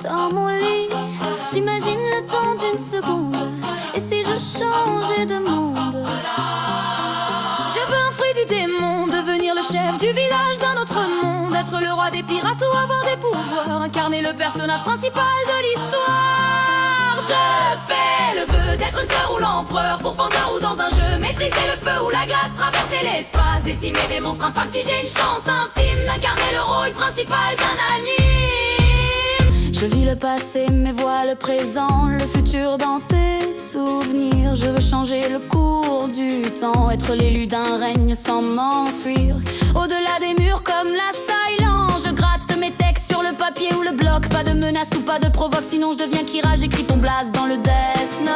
dans mon lit. J'imagine le temps d'une seconde. Et si je changeais de monde? Je veux un fruit du démon, devenir le chef du village d'un autre monde, être le roi des pirates ou avoir des pouvoirs, incarner le personnage principal de l'histoire. Je fais le vœu d'être un cœur ou l'empereur, pourfendeur ou dans un jeu, maîtriser le feu ou la glace, traverser l'espace, décimer des monstres infâmes. Si j'ai une chance infime d'incarner le rôle principal d'un anime. Je vis le passé mais vois le présent, le futur dans tes souvenirs. Je veux changer le cours du temps, être l'élu d'un règne sans m'enfuir. Au-delà des murs comme la silence, je gratte de mes textes sur le papier ou le bloc. Pas de menace ou pas de provoque, sinon je deviens Kira. J'écris ton blast dans le Death Note.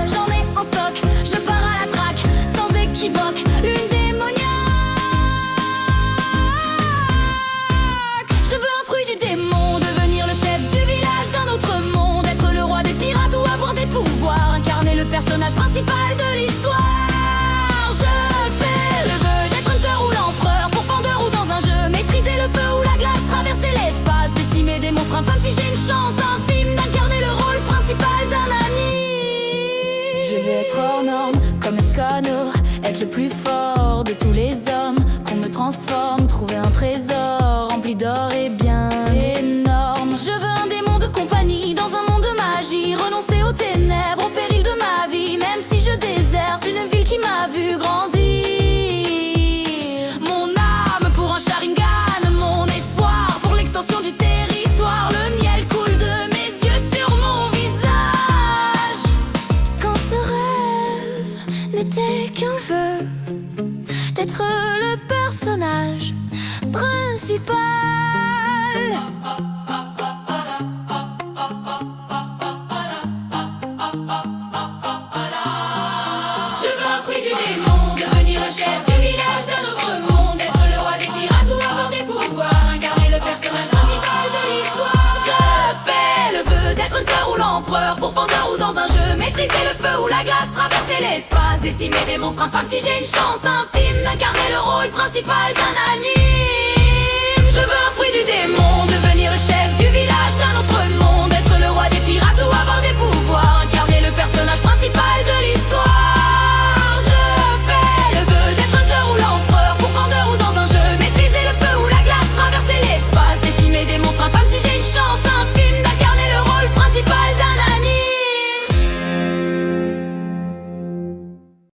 J'en ai en stock, je pars à la traque, sans équivoque, lune démoniaque. Je veux un fruit du démon, devenir le chef du village d'un autre monde, être le roi des pirates ou avoir des pouvoirs, incarner le personnage principal de l'histoire. Je fais le vœu d'être hunter ou l'empereur, pourfendeur ou dans un jeu, maîtriser le feu ou la glace, traverser l'espace, décimer des monstres infâmes. Si j'ai une chance infime d'incarner le rôle principal d'un anime. Je veux être hors norme comme Escanor, être le plus fort de tous les hommes, qu'on me transforme, trouver un trésor rempli d'or et bien énorme. Je veux un démon de compagnie dans un monde de magie, renoncer aux ténèbres, au péril de ma vie, même si je déserte une ville qui m'a vu grandir. Mon âme pour un Sharingan, mon espoir pour l'extension du territoire. Le miel coule de mes yeux sur mon visage. Quand ce rêve n'était qu'un vœu d'être le personnage principal. Je veux un fruit du démon, devenir le chef du village d'un autre monde, être le roi des pirates ou avoir des pouvoirs, incarner le personnage principal de l'histoire. Je fais le vœu d'être un cœur ou l'empereur, pourfendeur ou dans un jeu, maîtriser le feu ou la glace, traverser l'espace, décimer des monstres infâmes. Si j'ai une chance infime d'incarner le rôle principal d'un anime. Je veux un fruit du démon, devenir le chef du village d'un autre monde, être le roi des pirates ou avoir des pouvoirs, incarner le personnage principal de